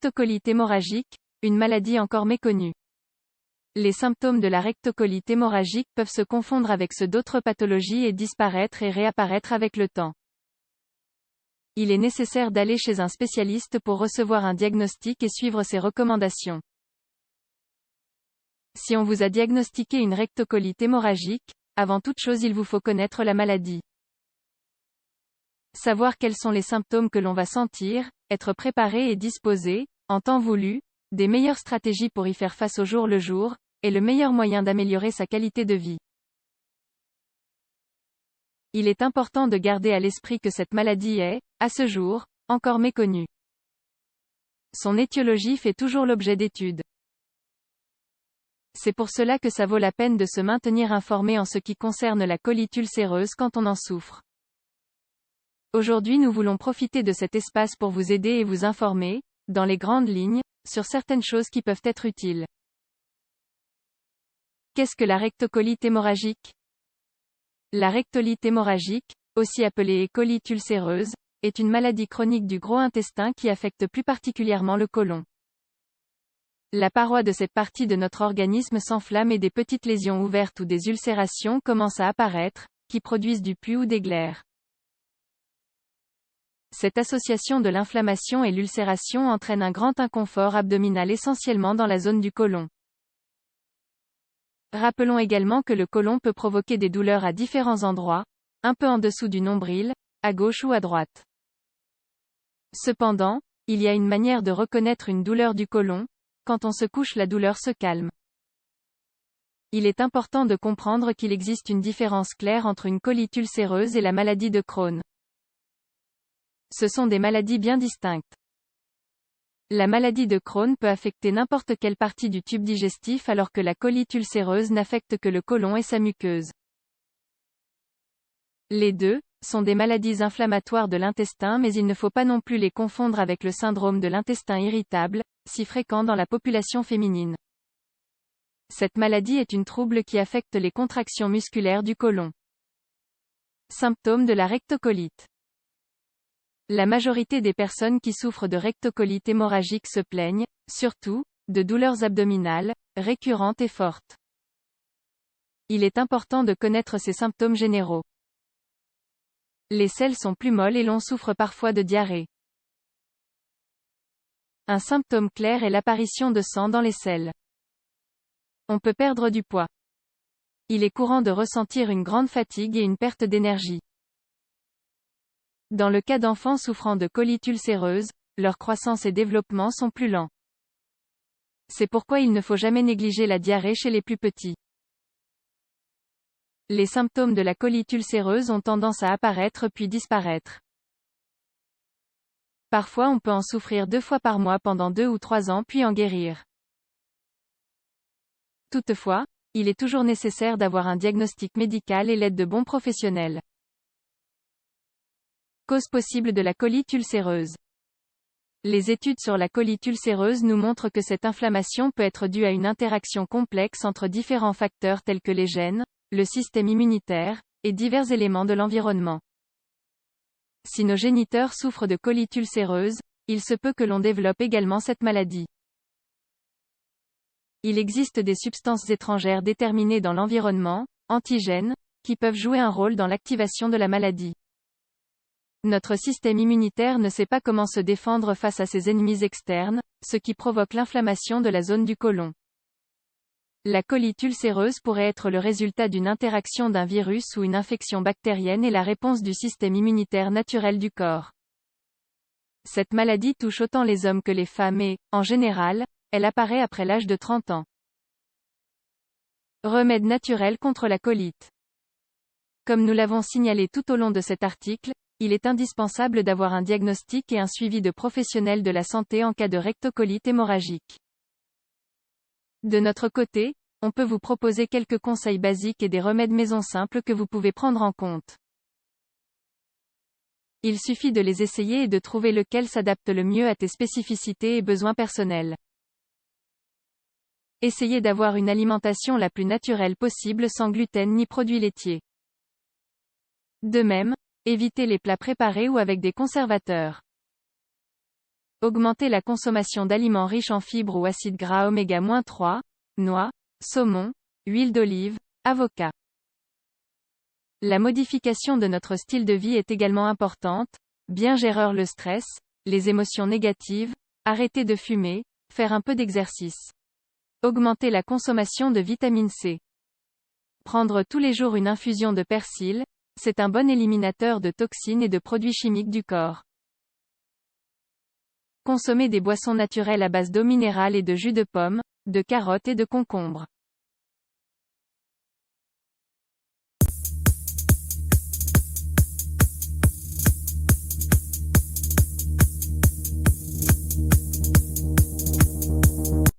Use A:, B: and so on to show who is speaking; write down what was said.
A: rectocolite hémorragique, une maladie encore méconnue. Les symptômes de la rectocolite hémorragique peuvent se confondre avec ceux d'autres pathologies et disparaître et réapparaître avec le temps. Il est nécessaire d'aller chez un spécialiste pour recevoir un diagnostic et suivre ses recommandations. Si on vous a diagnostiqué une rectocolite hémorragique, avant toute chose il vous faut connaître la maladie. Savoir quels sont les symptômes que l'on va sentir, être préparé et disposé, en temps voulu, des meilleures stratégies pour y faire face au jour le jour, est le meilleur moyen d'améliorer sa qualité de vie. Il est important de garder à l'esprit que cette maladie est, à ce jour, encore méconnue. Son étiologie fait toujours l'objet d'études. C'est pour cela que ça vaut la peine de se maintenir informé en ce qui concerne la colite ulcéreuse quand on en souffre. Aujourd'hui nous voulons profiter de cet espace pour vous aider et vous informer, dans les grandes lignes, sur certaines choses qui peuvent être utiles. Qu'est-ce que la rectocolite hémorragique? La rectolite hémorragique, aussi appelée colite ulcéreuse, est une maladie chronique du gros intestin qui affecte plus particulièrement le côlon. La paroi de cette partie de notre organisme s'enflamme et des petites lésions ouvertes ou des ulcérations commencent à apparaître, qui produisent du pus ou des glaires. Cette association de l'inflammation et l'ulcération entraîne un grand inconfort abdominal essentiellement dans la zone du côlon. Rappelons également que le côlon peut provoquer des douleurs à différents endroits, un peu en dessous du nombril, à gauche ou à droite. Cependant, il y a une manière de reconnaître une douleur du côlon, quand on se couche la douleur se calme. Il est important de comprendre qu'il existe une différence claire entre une colite ulcéreuse et la maladie de Crohn. Ce sont des maladies bien distinctes. La maladie de Crohn peut affecter n'importe quelle partie du tube digestif alors que la colite ulcéreuse n'affecte que le côlon et sa muqueuse. Les deux sont des maladies inflammatoires de l'intestin mais il ne faut pas non plus les confondre avec le syndrome de l'intestin irritable, si fréquent dans la population féminine. Cette maladie est une trouble qui affecte les contractions musculaires du côlon. Symptômes de la rectocolite. La majorité des personnes qui souffrent de rectocolite hémorragique se plaignent, surtout, de douleurs abdominales, récurrentes et fortes. Il est important de connaître ces symptômes généraux. Les selles sont plus molles et l'on souffre parfois de diarrhée. Un symptôme clair est l'apparition de sang dans les selles. On peut perdre du poids. Il est courant de ressentir une grande fatigue et une perte d'énergie. Dans le cas d'enfants souffrant de colite ulcéreuse, leur croissance et développement sont plus lents. C'est pourquoi il ne faut jamais négliger la diarrhée chez les plus petits. Les symptômes de la colite ulcéreuse ont tendance à apparaître puis disparaître. Parfois on peut en souffrir 2 fois par mois pendant 2 ou 3 ans puis en guérir. Toutefois, il est toujours nécessaire d'avoir un diagnostic médical et l'aide de bons professionnels. Cause possible de la colite ulcéreuse. Les études sur la colite ulcéreuse nous montrent que cette inflammation peut être due à une interaction complexe entre différents facteurs tels que les gènes, le système immunitaire, et divers éléments de l'environnement. Si nos géniteurs souffrent de colite ulcéreuse, il se peut que l'on développe également cette maladie. Il existe des substances étrangères déterminées dans l'environnement, antigènes, qui peuvent jouer un rôle dans l'activation de la maladie. Notre système immunitaire ne sait pas comment se défendre face à ces ennemis externes, ce qui provoque l'inflammation de la zone du côlon. La colite ulcéreuse pourrait être le résultat d'une interaction d'un virus ou une infection bactérienne et la réponse du système immunitaire naturel du corps. Cette maladie touche autant les hommes que les femmes et, en général, elle apparaît après l'âge de 30 ans. Remède naturel contre la colite. Comme nous l'avons signalé tout au long de cet article, il est indispensable d'avoir un diagnostic et un suivi de professionnels de la santé en cas de rectocolite hémorragique. De notre côté, on peut vous proposer quelques conseils basiques et des remèdes maison simples que vous pouvez prendre en compte. Il suffit de les essayer et de trouver lequel s'adapte le mieux à tes spécificités et besoins personnels. Essayez d'avoir une alimentation la plus naturelle possible sans gluten ni produits laitiers. De même, évitez les plats préparés ou avec des conservateurs. Augmenter la consommation d'aliments riches en fibres ou acides gras oméga-3, noix, saumon, huile d'olive, avocat. La modification de notre style de vie est également importante, bien gérer le stress, les émotions négatives, arrêter de fumer, faire un peu d'exercice. Augmenter la consommation de vitamine C. Prendre tous les jours une infusion de persil, c'est un bon éliminateur de toxines et de produits chimiques du corps. Consommer des boissons naturelles à base d'eau minérale et de jus de pomme, de carottes et de concombre.